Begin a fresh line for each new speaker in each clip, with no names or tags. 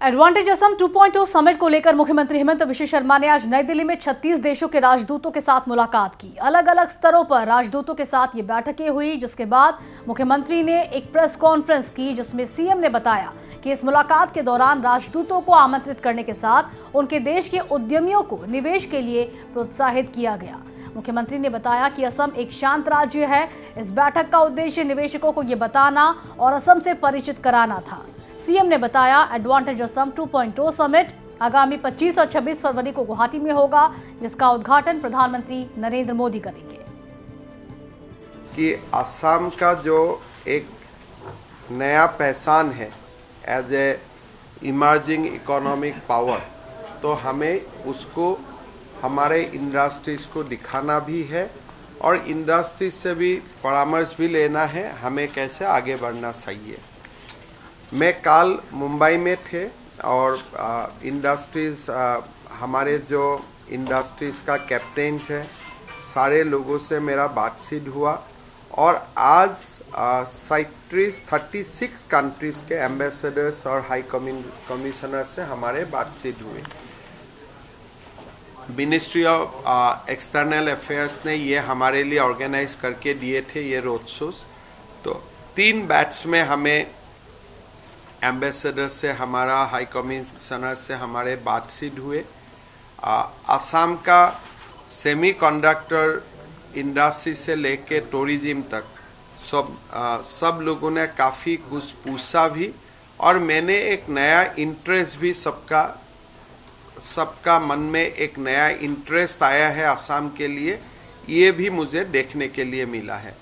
Advantage Assam 2.0 summit को लेकर मुख्यमंत्री हेमंत बिश्व शर्मा ने आज नई दिल्ली में 36 देशों के राजदूतों के साथ मुलाकात की। अलग अलग स्तरों पर राजदूतों के साथ ये बैठकें हुई, जिसके बाद मुख्यमंत्री ने एक प्रेस कॉन्फ्रेंस की, जिसमें सीएम ने बताया कि इस मुलाकात के दौरान राजदूतों को आमंत्रित करने के साथ उनके देश के उद्यमियों को निवेश के लिए प्रोत्साहित किया गया। मुख्यमंत्री ने बताया कि असम एक शांत राज्य है। इस बैठक का उद्देश्य निवेशकों को ये बताना और असम से परिचित कराना था। सीएम ने बताया एडवांटेज असम 2.0 समिट आगामी 25 और 26 फरवरी को गुवाहाटी में होगा, जिसका उद्घाटन प्रधानमंत्री नरेंद्र मोदी करेंगे।
कि असम का जो एक नया पहचान है as a emerging economic power, तो हमें उसको हमारे इंडस्ट्रीज को दिखाना भी है और इंडस्ट्रीज से भी परामर्श भी लेना है हमें कैसे आगे बढ़ना चाहिए। मैं कल मुंबई में थे और इंडस्ट्रीज हमारे जो इंडस्ट्रीज का कैप्टन्स है सारे लोगों से मेरा बातचीत हुआ और आज 36 कंट्रीज के एम्बेसडर्स और हाई कमिश्नर से हमारे बातचीत हुई। मिनिस्ट्री ऑफ एक्सटर्नल अफेयर्स ने ये हमारे लिए ऑर्गेनाइज करके दिए थे ये रोड शोज। तो 3 बैच में हमें एम्बेसडर से हमारा हाई कमिश्नर से हमारे बातचीत हुए। असम का सेमीकंडक्टर इंडस्ट्री से लेके टूरिज्म तक सब लोगों ने काफ़ी कुछ पूछा भी और मैंने एक नया इंटरेस्ट भी सबका मन में एक नया इंटरेस्ट आया है असम के लिए, ये भी मुझे देखने के लिए मिला है।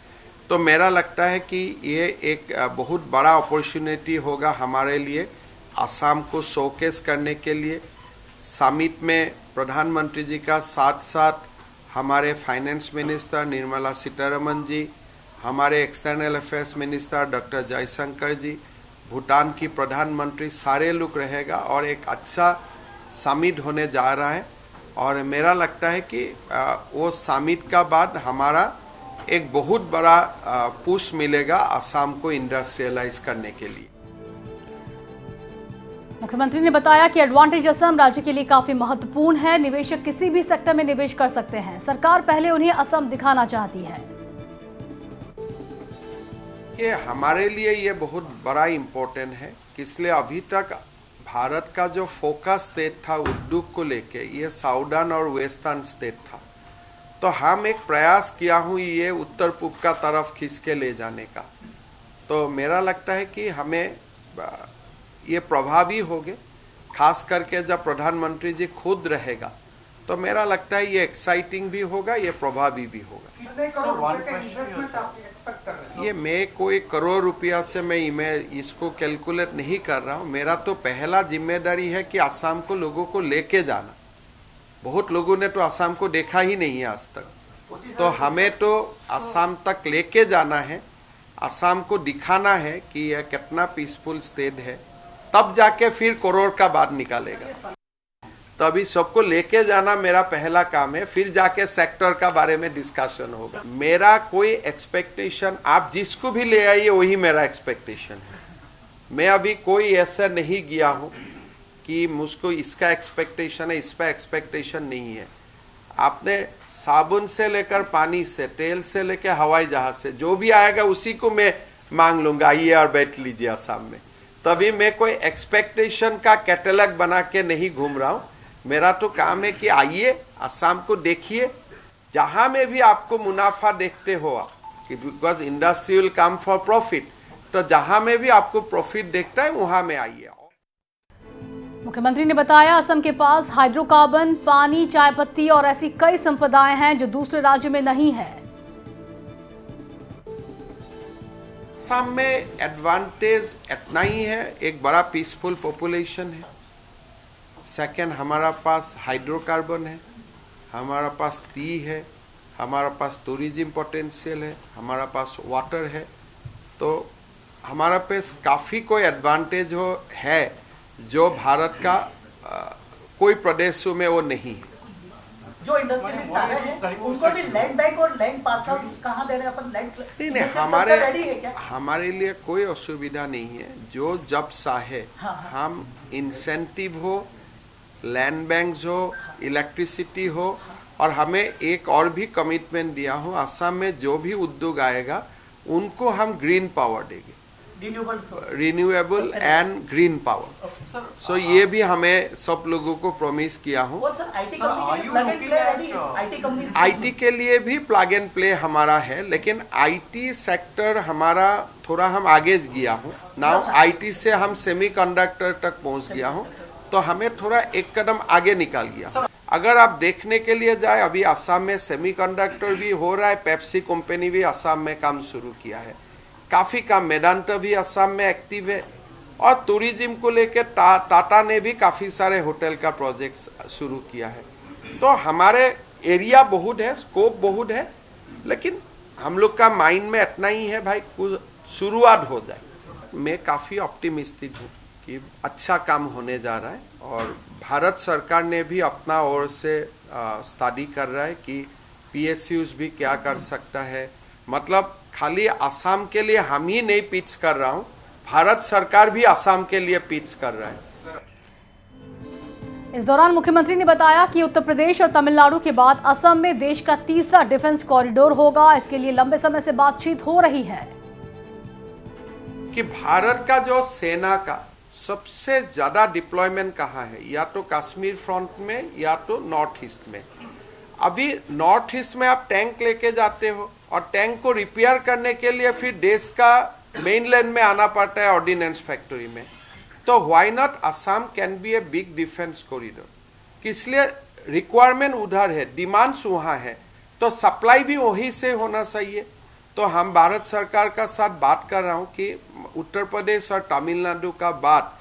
तो मेरा लगता है कि ये एक बहुत बड़ा अपॉर्चुनिटी होगा हमारे लिए असम को शोकेस करने के लिए। समिट में प्रधानमंत्री जी का साथ साथ हमारे फाइनेंस मिनिस्टर निर्मला सीतारमण जी, हमारे external affairs minister doctor Jaishankar ji, Bhutan की प्रधानमंत्री, सारे लोग रहेगा और एक अच्छा समिट होने जा रहा है। और मेरा लगता है कि वो समिट का बाद हमारा एक बहुत बड़ा पुश मिलेगा असम को इंडस्ट्रियलाइज करने के लिए।
मुख्यमंत्री ने बताया कि एडवांटेज असम राज्य के लिए काफी महत्वपूर्ण है। निवेशक किसी भी सेक्टर में निवेश कर सकते हैं। सरकार पहले उन्हें असम दिखाना चाहती है।
ये हमारे लिए ये बहुत बड़ा इम्पोर्टेंट है, इसलिए अभी तक भारत का जो फोकस स्टेट था उद्योग को लेके, ये साउदर्न और वेस्टर्न स्टेट था। तो हम एक प्रयास किया हूँ ये उत्तर पूर्व का तरफ खींच के ले जाने का। तो मेरा लगता है कि हमें ये प्रभावी होगे, खास करके जब प्रधानमंत्री जी खुद रहेगा तो मेरा लगता है ये एक्साइटिंग भी होगा, ये प्रभावी भी होगा। ये मैं कोई करोड़ रुपया से मैं इसको कैलकुलेट नहीं कर रहा हूँ। मेरा तो पहला जिम्मेदारी है कि असम को लोगों को लेके जाना। बहुत लोगों ने तो असम को देखा ही नहीं है आज तक, तो हमें तो असम तक लेके जाना है, असम को दिखाना है कि यह कितना पीसफुल स्टेट है, तब जाके फिर करोड़ का बात निकालेगा। तो अभी सबको लेके जाना मेरा पहला काम है, फिर जाके सेक्टर का बारे में डिस्कशन होगा। मेरा कोई एक्सपेक्टेशन, आप जिसको भी ले आइए वही मेरा एक्सपेक्टेशन है। मैं अभी कोई ऐसा नहीं गया हूँ कि मुझको इसका एक्सपेक्टेशन है, इस पर एक्सपेक्टेशन नहीं है। आपने साबुन से लेकर पानी से, तेल से लेकर हवाई जहाज से जो भी आएगा उसी को मैं मांग लूंगा, आइए और बैठ लीजिए असम में। तभी मैं कोई एक्सपेक्टेशन का कैटलॉग बना के नहीं घूम रहा हूँ। मेरा तो काम है कि आइए असम को देखिए, जहां में भी आपको मुनाफा देखते हो कि because industry will come for profit, तो जहां में भी आपको प्रॉफिट देखता है वहां में आइए।
मुख्यमंत्री ने बताया असम के पास हाइड्रोकार्बन, पानी, चाय पत्ती और ऐसी कई संपदाएं हैं जो दूसरे राज्यों में नहीं है।
असम में एडवांटेज इतना ही है, एक बड़ा पीसफुल पॉपुलेशन है। सेकंड, हमारा पास हाइड्रोकार्बन है, हमारा पास टी है, हमारा पास टूरिज्म पोटेंशियल है, हमारा पास वाटर है। तो हमारा पास काफ़ी कोई एडवांटेज है जो भारत का कोई प्रदेशों में वो नहीं है।
जो इंडस्ट्रियलिस्ट आ रहे हैं उनको भी लैंड बैंक और लैंड पार्सल कहाँ दे रहे हैं अपन लैंड
नहीं हमारे लिए कोई असुविधा नहीं है। जो जब चाहे हम इंसेंटिव हो, लैंड बैंक्स हो, इलेक्ट्रिसिटी हो, और हमें एक और भी कमिटमेंट दिया हो, असम में जो भी उद्योग आएगा उनको हम ग्रीन पावर देंगे, रिन्यूएबल एंड ग्रीन पावर। सो ये भी हमें सब लोगों को प्रॉमिस किया हूँ। आईटी के लिए भी प्लग एंड प्ले हमारा है, लेकिन आईटी सेक्टर हमारा थोड़ा हम आगे गया हूँ। नाउ आईटी से हम सेमीकंडक्टर तक पहुँच गया हूँ, तो हमें थोड़ा एक कदम आगे निकाल गया। अगर आप देखने के लिए जाए, अभी असम में सेमीकंडक्टर भी हो रहा है, पेप्सी कंपनी भी असम में काम शुरू किया है, काफी काम मेदांता भी असम में एक्टिव है, और टूरिज्म को लेकर टाटा ने भी काफी सारे होटल का प्रोजेक्ट शुरू किया है। तो हमारे एरिया बहुत है, स्कोप बहुत है, लेकिन हम लोग का माइंड में इतना ही है भाई कुछ शुरुआत हो जाए। मैं काफी ऑप्टिमिस्टिक हूँ कि अच्छा काम होने जा रहा है, और भारत सरकार ने भी अपना ओर से स्टडी कर रहा है कि पीएसयूज भी क्या कर सकता है। मतलब खाली असम के लिए हम ही नहीं पिच कर रहा हूँ, भारत सरकार भी असम के लिए पिच कर रहा है।
इस दौरान मुख्यमंत्री ने बताया कि उत्तर प्रदेश और तमिलनाडु के बाद असम में देश का तीसरा डिफेंस कॉरिडोर होगा। इसके लिए लंबे समय से बातचीत हो रही है
कि भारत का जो सेना का सबसे ज्यादा डिप्लॉयमेंट कहाँ है, या तो कश्मीर फ्रंट में या तो नॉर्थ ईस्ट में। अभी नॉर्थ ईस्ट में आप टैंक लेके जाते हो, और टैंक को रिपेयर करने के लिए फिर देश का मेनलैंड में आना पड़ता है ऑर्डिनेंस फैक्ट्री में। तो why not Assam can be a big defence corridor. इसलिए रिक्वायरमेंट उधर है, डिमांड्स वहाँ है, तो सप्लाई भी वहीं से होना चाहिए। तो हम भारत सरकार का साथ बात कर रहा हूँ कि उत्तर प्रदेश और तमिलनाडु का बाद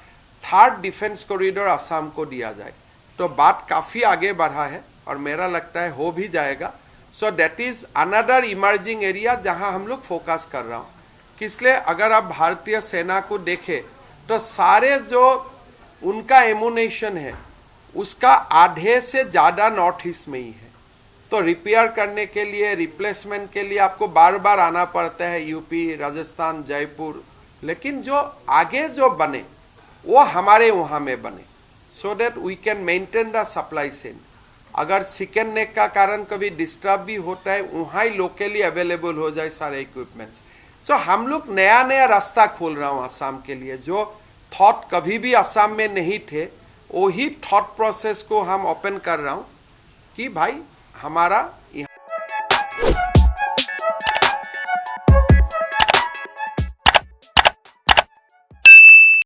थर्ड डिफेंस कॉरिडोर असम को दिया जाए। तो बात काफी आगे बढ़ा है, और मेरा लगता है हो भी जाएगा। So that is another emerging area जहां हम लोग फोकस कर रहा हूं। इसलिए अगर आप भारतीय सेना को देखें तो सारे जो उनका एमुनेशन है उसका आधे से ज्यादा नॉर्थ ईस्ट में ही है। तो रिपेयर करने के लिए, रिप्लेसमेंट के लिए आपको बार बार आना पड़ता है यूपी, राजस्थान, जयपुर, लेकिन जो आगे जो बने वो हमारे वहां में बने, so that we can maintain the supply chain. अगर चिकन नेक का कारण कभी डिस्टर्ब भी होता है, वहाँ ही लोकली अवेलेबल हो जाए सारे इक्विपमेंट्स। सो हम लोग नया नया रास्ता खोल रहा हूँ असम के लिए। जो थॉट कभी भी असम में नहीं थे, वही थॉट प्रोसेस को हम ओपन कर रहा हूँ कि भाई हमारा